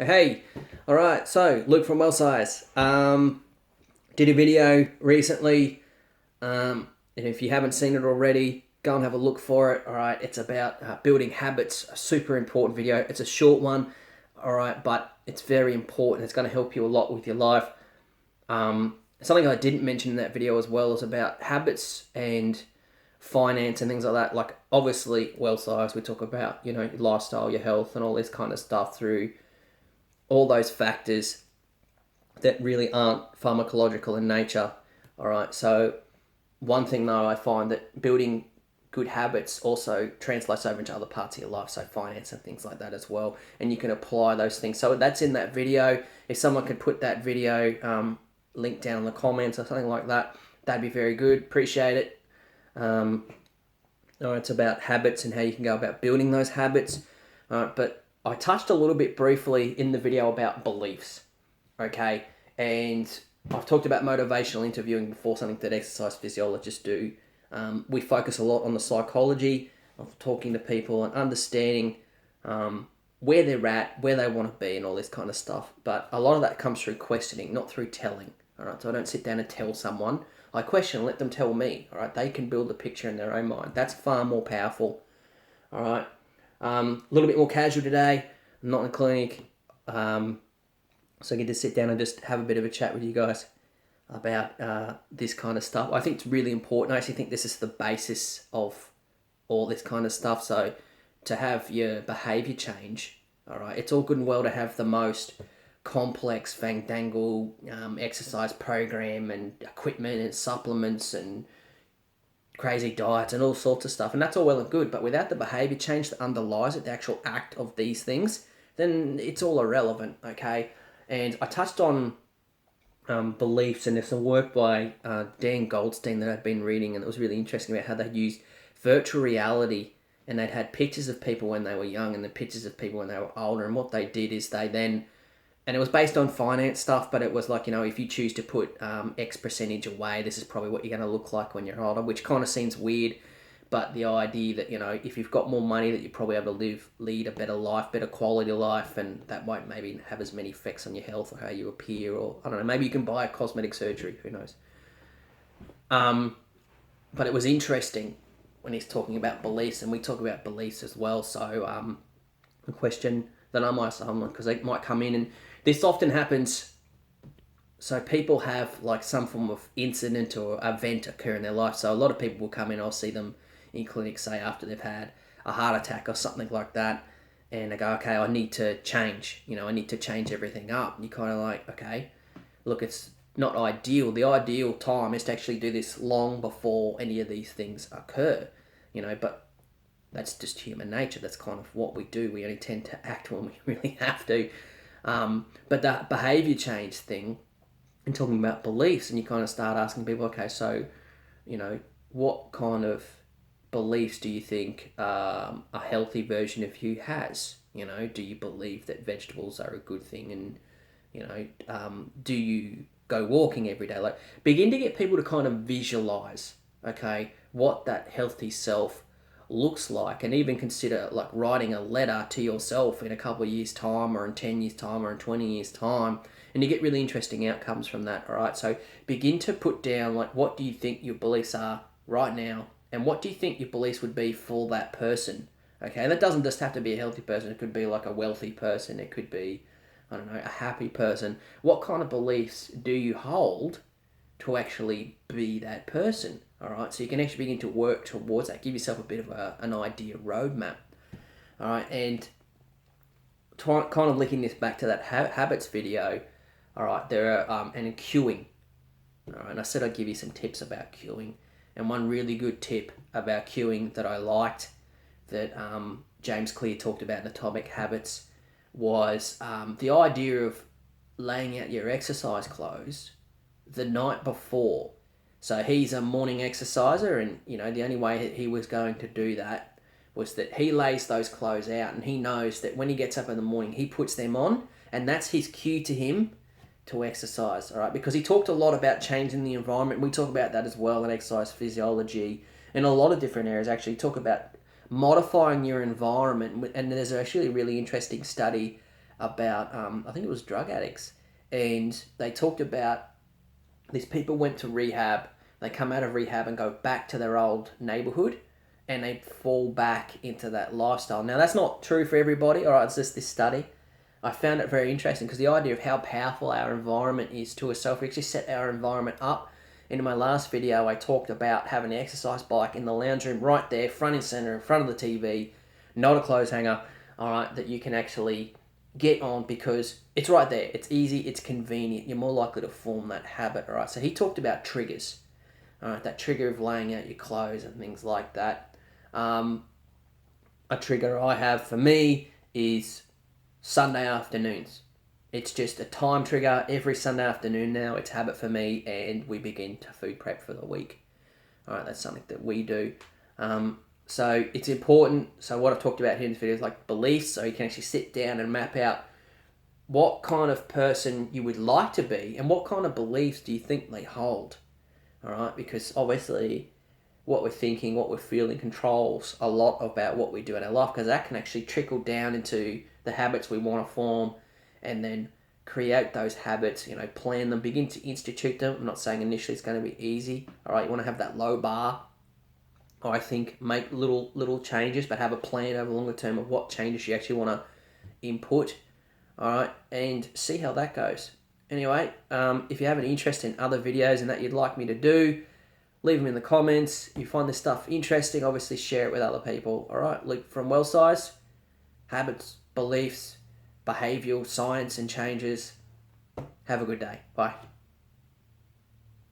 Hey, all right. So Luke from Well Size did a video recently, and if you haven't seen it already, go and have a look for it. All right, it's about building habits. A super important video. It's a short one, all right, but it's very important. It's going to help you a lot with your life. Something I didn't mention in that video as well is about habits and finance and things like that. Like obviously, Well Size, we talk about your lifestyle, your health, and all this kind of stuff through all those factors that really aren't pharmacological in nature. All right. So one thing though, I find that building good habits also translates over into other parts of your life, so finance and things like that as well. And you can apply those things. So that's in that video. If someone could put that video link down in the comments or something like that, that'd be very good. Appreciate it. It's about habits and how you can go about building those habits. But I touched a little bit briefly in the video about beliefs. Okay, and I've talked about motivational interviewing before, something that exercise physiologists do. We focus a lot on the psychology of talking to people and understanding where they're at, where they want to be, and all this kind of stuff. But a lot of that comes through questioning, not through telling. All right, so I don't sit down and tell someone. I question and let them tell me. All right, they can build the picture in their own mind. That's far more powerful. All right, a little bit more casual today. I'm not in a clinic. So I get to sit down and just have a bit of a chat with you guys about this kind of stuff. I think it's really important. I actually think this is the basis of all this kind of stuff. So to have your behaviour change, all right, it's all good and well to have the most complex fandangle exercise program and equipment and supplements and crazy diets and all sorts of stuff. And that's all well and good. But without the behaviour change that underlies it, the actual act of these things, then it's all irrelevant, okay? And I touched on beliefs, and there's some work by Dan Goldstein that I'd been reading, and it was really interesting about how they'd used virtual reality, and they'd had pictures of people when they were young and the pictures of people when they were older. And what they did is they then, and it was based on finance stuff, but it was like, if you choose to put X percentage away, this is probably what you're going to look like when you're older, which kind of seems weird. But the idea that, if you've got more money, that you're probably able to lead a better life, better quality life, and that won't maybe have as many effects on your health or how you appear, or I don't know, maybe you can buy a cosmetic surgery, who knows. But it was interesting when he's talking about beliefs, and we talk about beliefs as well. So a question that I might ask someone, because they might come in, and this often happens. So people have like some form of incident or event occur in their life. So a lot of people will come in, I'll see them in clinics, say after they've had a heart attack or something like that, and they go, okay, I need to change, I need to change everything up. And you're kind of like, okay, look, it's not ideal. The ideal time is to actually do this long before any of these things occur, but that's just human nature. That's kind of what we do. We only tend to act when we really have to. But that behavior change thing, and talking about beliefs, and you kind of start asking people, okay, so, what kind of beliefs do you think a healthy version of you has? Do you believe that vegetables are a good thing? And, do you go walking every day? Like, begin to get people to kind of visualize, okay, what that healthy self looks like, and even consider like writing a letter to yourself in a couple of years' time, or in 10 years' time, or in 20 years' time. And you get really interesting outcomes from that, all right? So begin to put down, like, what do you think your beliefs are right now? And what do you think your beliefs would be for that person? Okay, and that doesn't just have to be a healthy person. It could be like a wealthy person. It could be, I don't know, a happy person. What kind of beliefs do you hold to actually be that person? All right, so you can actually begin to work towards that. Give yourself a bit of an idea roadmap. All right, and kind of linking this back to that habits video. All right, there are and queuing. All right, and I said I'd give you some tips about queuing. And one really good tip about queuing that I liked, that James Clear talked about in Atomic Habits, was the idea of laying out your exercise clothes the night before. So he's a morning exerciser, and the only way he was going to do that was that he lays those clothes out, and he knows that when he gets up in the morning, he puts them on, and that's his cue to him to exercise, all right? Because he talked a lot about changing the environment. We talk about that as well in exercise physiology, in a lot of different areas. Actually, talk about modifying your environment, and there's actually a really interesting study about, I think it was drug addicts, and they talked about these people went to rehab, they come out of rehab and go back to their old neighborhood, and they fall back into that lifestyle. Now, that's not true for everybody, all right, it's just this study. I found it very interesting because the idea of how powerful our environment is to us. So if we actually set our environment up, in my last video, I talked about having an exercise bike in the lounge room right there, front and center, in front of the TV, not a clothes hanger, all right, that you can actually get on because it's right there. It's easy, it's convenient. You're more likely to form that habit, all right? So he talked about triggers, all right, that trigger of laying out your clothes and things like that. A trigger I have for me is Sunday afternoons. It's just a time trigger every Sunday afternoon now. It's a habit for me, and we begin to food prep for the week. All right, that's something that we do. So it's important. So what I've talked about here in this video is like beliefs. So you can actually sit down and map out what kind of person you would like to be and what kind of beliefs do you think they hold. All right, because obviously what we're thinking, what we're feeling controls a lot about what we do in our life, because that can actually trickle down into the habits we want to form and then create those habits, plan them, begin to institute them. I'm not saying initially it's going to be easy. All right, you want to have that low bar. I think make little changes, but have a plan over the longer term of what changes you actually want to input. All right, and see how that goes. Anyway, if you have an interest in other videos and that you'd like me to do, leave them in the comments. If you find this stuff interesting, obviously share it with other people. All right, Luke from Wellsize, habits, beliefs, behavioural science and changes. Have a good day. Bye.